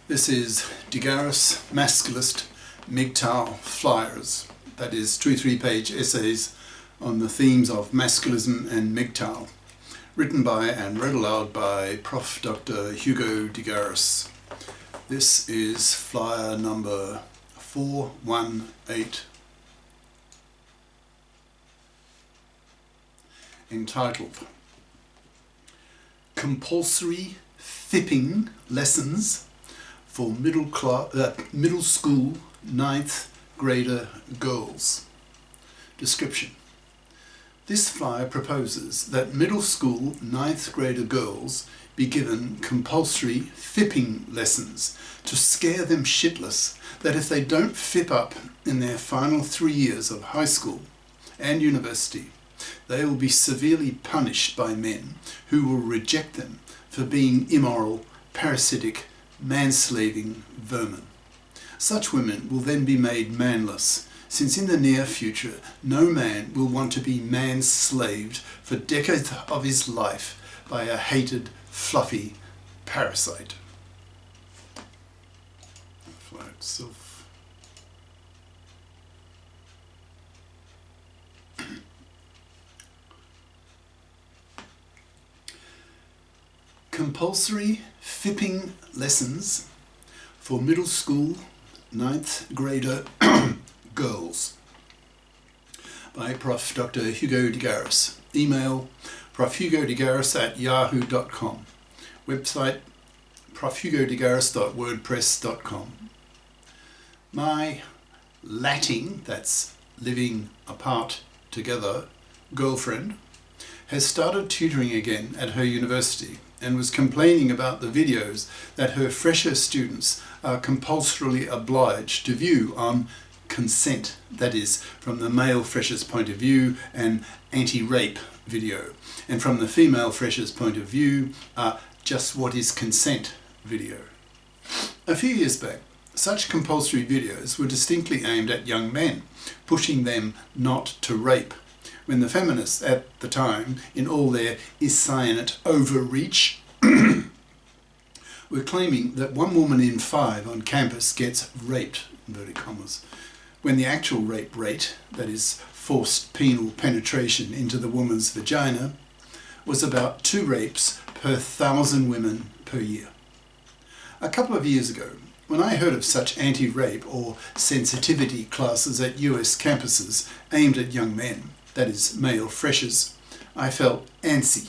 This is GARIS, Masculist, MGTOW flyers, that is 2 3-page essays on the themes of masculism and MGTOW, written by and read aloud by Prof. Dr. Hugo de Garis. This is flyer number 418, entitled Compulsory FIPping Lessons for middle school 9th grader girls. Description. This flyer proposes that middle school 9th grader girls be given compulsory FIPping lessons to scare them shitless that if they don't FIP up in their final 3 years of high school and university, they will be severely punished by men who will reject them for being immoral, parasitic, manslaving vermin. Such women will then be made manless, since in the near future no man will want to be manslaved for decades of his life by a hated, fluffy parasite. Flyer itself. Compulsory FIPping lessons for middle school 9th grader girls by Prof. Dr. Hugo de Garis. Email profhugodegaris@yahoo.com. Website profhugodegaris.wordpress.com. My latting, that's living apart together, girlfriend has started tutoring again at her university and was complaining about the videos that her fresher students are compulsorily obliged to view on consent, that is, from the male fresher's point of view, an anti-rape video, and from the female fresher's point of view, a just what is consent video. A few years back, such compulsory videos were distinctly aimed at young men, pushing them not to rape, when the feminists at the time, in all their iscyanate overreach, were claiming that 1 woman in 5 on campus gets raped, inverted commas, when the actual rape rate, that is forced penal penetration into the woman's vagina, was about 2 rapes per 1,000 women per year. A couple of years ago, when I heard of such anti-rape or sensitivity classes at US campuses aimed at young men, that is, male freshers, I felt antsy.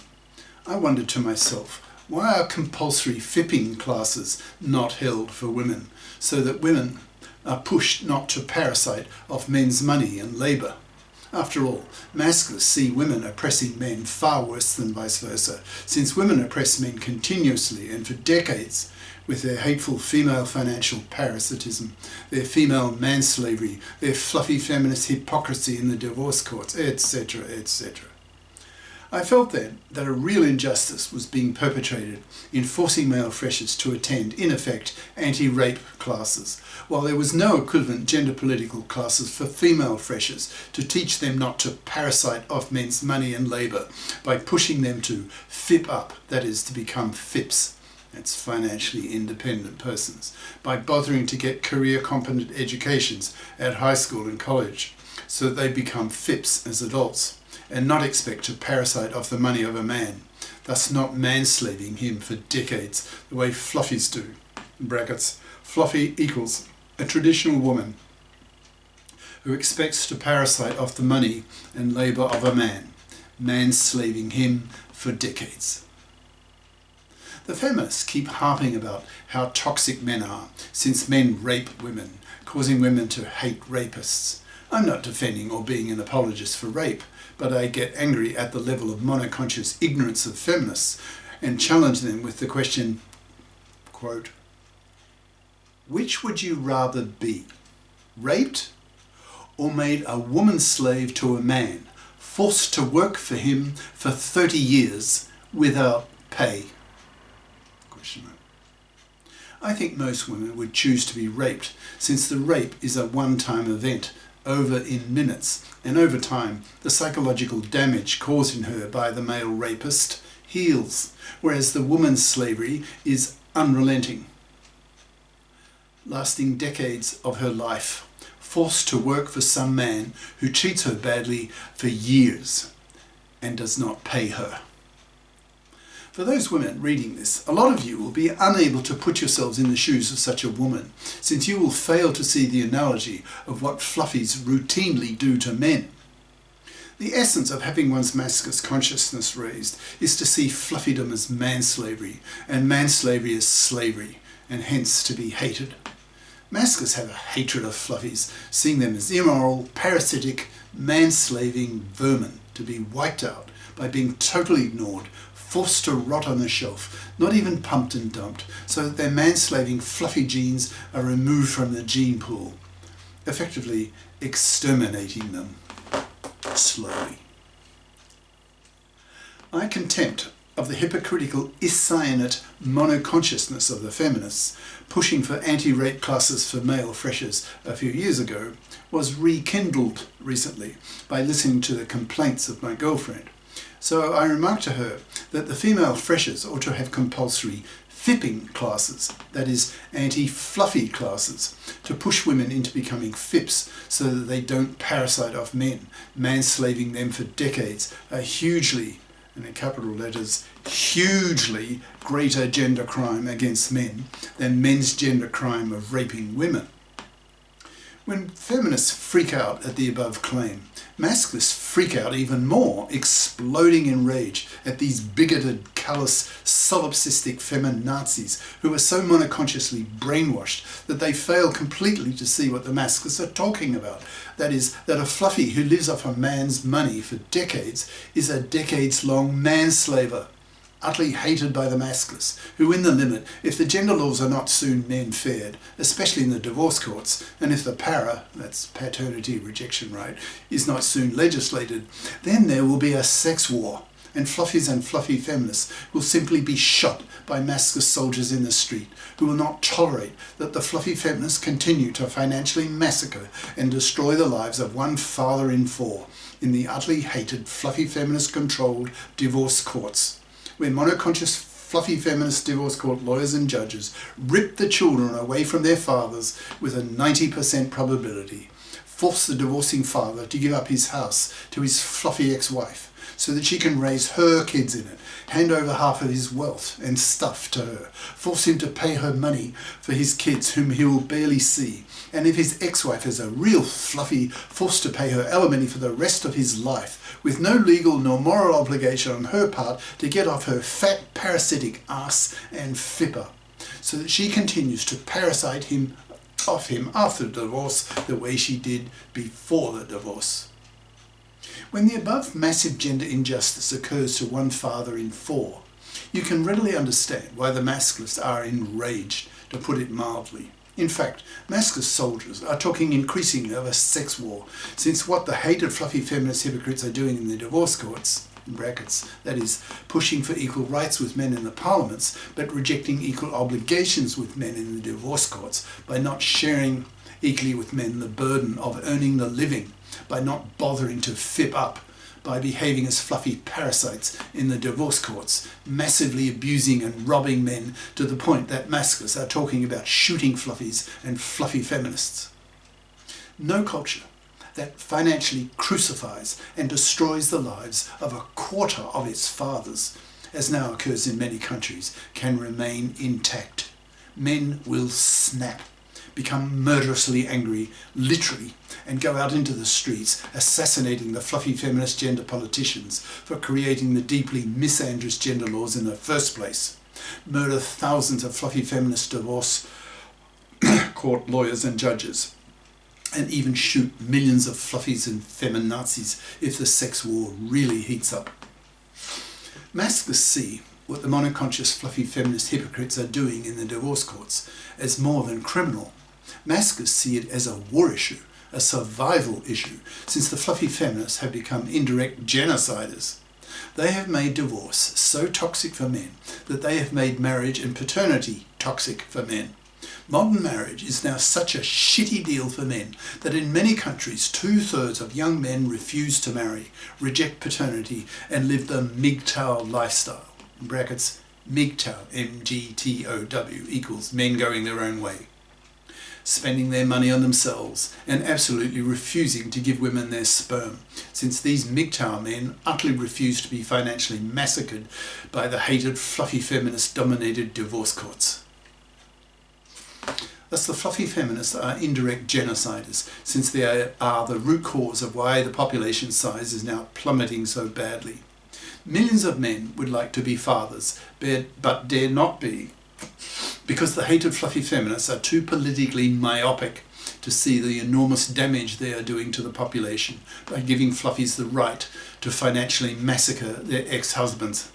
I wondered to myself, why are compulsory FIPping classes not held for women, so that women are pushed not to parasite off men's money and labour? After all, masculists see women oppressing men far worse than vice versa, since women oppress men continuously and for decades with their hateful female financial parasitism, their female manslavery, their fluffy feminist hypocrisy in the divorce courts, etc., etc. I felt then that a real injustice was being perpetrated in forcing male freshers to attend, in effect, anti-rape classes, while there was no equivalent gender political classes for female freshers to teach them not to parasite off men's money and labour by pushing them to FIP up, that is, to become FIPs. That's financially independent persons, by bothering to get career competent educations at high school and college so that they become FIPs as adults and not expect to parasite off the money of a man, thus not manslaving him for decades the way fluffies do. In brackets, fluffy equals a traditional woman who expects to parasite off the money and labour of a man, manslaving him for decades. The feminists keep harping about how toxic men are, since men rape women, causing women to hate rapists. I'm not defending or being an apologist for rape, but I get angry at the level of monoconscious ignorance of feminists and challenge them with the question, quote, which would you rather be, raped or made a woman slave to a man, forced to work for him for 30 years without pay? I think most women would choose to be raped, since the rape is a one-time event, over in minutes, and over time the psychological damage caused in her by the male rapist heals, whereas the woman's slavery is unrelenting. lasting decades of her life, forced to work for some man who treats her badly for years and does not pay her. For those women reading this, a lot of you will be unable to put yourselves in the shoes of such a woman, since you will fail to see the analogy of what fluffies routinely do to men. The essence of having one's masculine consciousness raised is to see fluffydom as manslavery, and manslavery as slavery, and hence to be hated. Masculists have a hatred of fluffies, seeing them as immoral, parasitic, manslaving vermin to be wiped out by being totally ignored, forced to rot on the shelf, not even pumped and dumped, so that their manslaving fluffy genes are removed from the gene pool, effectively exterminating them slowly. My contempt of the hypocritical iscyanate monoconsciousness of the feminists, pushing for anti-rape classes for male freshers a few years ago, was rekindled recently by listening to the complaints of my girlfriend. So I remarked to her that the female freshers ought to have compulsory FIPping classes, that is, anti-fluffy classes, to push women into becoming FIPs so that they don't parasite off men, manslaving them for decades, a hugely, and in capital letters, hugely greater gender crime against men than men's gender crime of raping women. When feminists freak out at the above claim, masculists freak out even more, exploding in rage at these bigoted, callous, solipsistic feminazis who are so monoconsciously brainwashed that they fail completely to see what the masculists are talking about. That is, that a fluffy who lives off a man's money for decades is a decades-long manslaver, utterly hated by the masculists, who in the limit, if the gender laws are not soon men-fared, especially in the divorce courts, and if the that's paternity rejection right, is not soon legislated, then there will be a sex war, and fluffies and fluffy feminists will simply be shot by masculist soldiers in the street, who will not tolerate that the fluffy feminists continue to financially massacre and destroy the lives of one father in four in the utterly hated fluffy feminist-controlled divorce courts, where monoconscious fluffy feminist divorce court lawyers and judges rip the children away from their fathers with a 90% probability, force the divorcing father to give up his house to his fluffy ex-wife so that she can raise her kids in it, hand over half of his wealth and stuff to her, force him to pay her money for his kids whom he will barely see, and if his ex-wife is a real fluffy, forced to pay her alimony for the rest of his life, with no legal nor moral obligation on her part to get off her fat, parasitic ass and fipper, so that she continues to parasite him off him after the divorce the way she did before the divorce. When the above massive gender injustice occurs to one father in four, you can readily understand why the masculists are enraged, to put it mildly. In fact, masculist soldiers are talking increasingly of a sex war, since what the hated fluffy feminist hypocrites are doing in the divorce courts, in brackets, that is, pushing for equal rights with men in the parliaments, but rejecting equal obligations with men in the divorce courts by not sharing equally with men the burden of earning the living, by not bothering to fip up, by behaving as fluffy parasites in the divorce courts, massively abusing and robbing men to the point that masculists are talking about shooting fluffies and fluffy feminists. No culture that financially crucifies and destroys the lives of a quarter of its fathers, as now occurs in many countries, can remain intact. Men will snap, become murderously angry, literally, and go out into the streets assassinating the fluffy feminist gender politicians for creating the deeply misandrous gender laws in the first place, murder thousands of fluffy feminist divorce court lawyers and judges, and even shoot millions of fluffies and feminazis if the sex war really heats up. Masculists see what the monoconscious fluffy feminist hypocrites are doing in the divorce courts as more than criminal. Masculists see it as a war issue, a survival issue, since the fluffy feminists have become indirect genociders. They have made divorce so toxic for men that they have made marriage and paternity toxic for men. Modern marriage is now such a shitty deal for men that in many countries 2/3 of young men refuse to marry, reject paternity, and live the MGTOW lifestyle. In brackets, MGTOW, MGTOW, equals men going their own way. spending their money on themselves and absolutely refusing to give women their sperm, since these MGTOW men utterly refuse to be financially massacred by the hated fluffy feminist dominated divorce courts. Thus the fluffy feminists are indirect genociders, since they are the root cause of why the population size is now plummeting so badly. Millions of men would like to be fathers, but dare not be, because the hated fluffy feminists are too politically myopic to see the enormous damage they are doing to the population by giving fluffies the right to financially massacre their ex-husbands.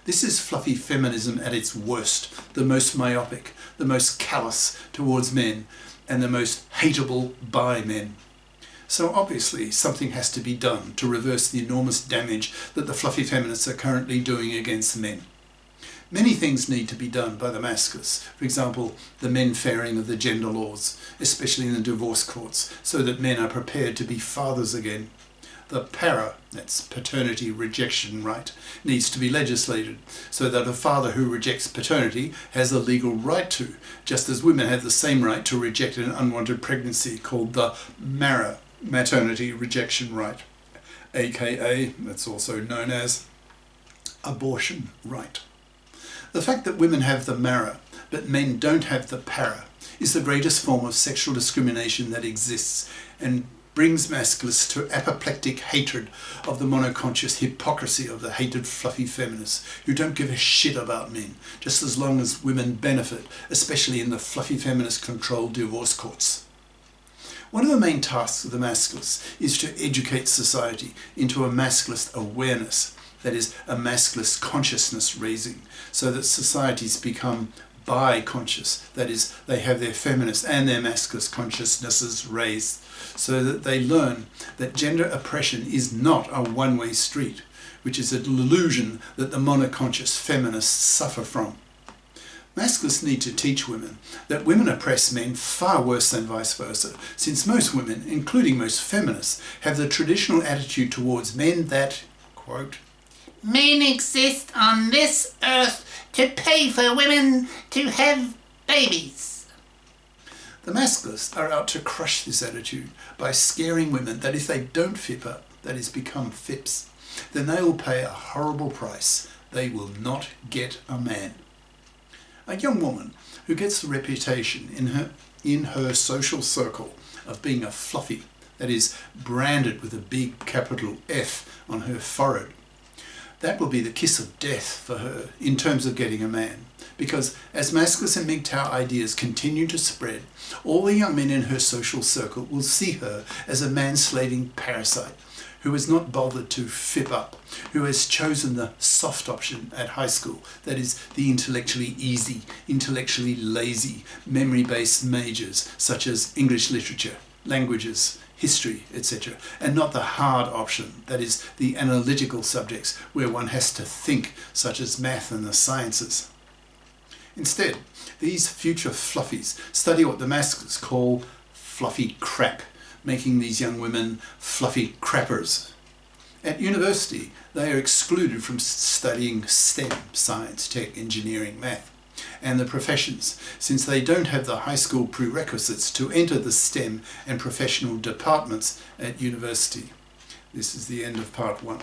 This is fluffy feminism at its worst, the most myopic, the most callous towards men, and the most hateable by men. So obviously something has to be done to reverse the enormous damage that the fluffy feminists are currently doing against men. Many things need to be done by the masculists, for example, the men fairing of the gender laws, especially in the divorce courts, so that men are prepared to be fathers again. The that's paternity rejection right, needs to be legislated, so that a father who rejects paternity has a legal right to, just as women have the same right to reject an unwanted pregnancy, called the maternity rejection right, aka, that's also known as, abortion right. The fact that women have the mara, but men don't have the para, is the greatest form of sexual discrimination that exists, and brings masculists to apoplectic hatred of the monoconscious hypocrisy of the hated fluffy feminists who don't give a shit about men, just as long as women benefit, especially in the fluffy feminist controlled divorce courts. One of the main tasks of the masculists is to educate society into a masculist awareness, that is, a masculist consciousness raising, so that societies become bi-conscious, that is, they have their feminist and their masculist consciousnesses raised, so that they learn that gender oppression is not a one-way street, which is a delusion that the monoconscious feminists suffer from. Masculists need to teach women that women oppress men far worse than vice versa, since most women, including most feminists, have the traditional attitude towards men that, quote, men exist on this earth to pay for women to have babies. The masculists are out to crush this attitude by scaring women that if they don't FIP up, that is, become FIPs, then they will pay a horrible price. They will not get a man. A young woman who gets the reputation in her social circle of being a fluffy, that is, branded with a big capital F on her forehead, that will be the kiss of death for her in terms of getting a man. Because as masculinist and MGTOW ideas continue to spread, all the young men in her social circle will see her as a man-slaving parasite who has not bothered to FIP up, who has chosen the soft option at high school, that is, the intellectually easy, intellectually lazy, memory-based majors such as English literature, languages, history, etc., and not the hard option, that is, the analytical subjects where one has to think, such as math and the sciences. Instead, these future fluffies study what the masculists call fluffy crap, making these young women fluffy crappers. At university, they are excluded from studying STEM, science, tech, engineering, math, and the professions, since they don't have the high school prerequisites to enter the STEM and professional departments at university. This is the end of part 1.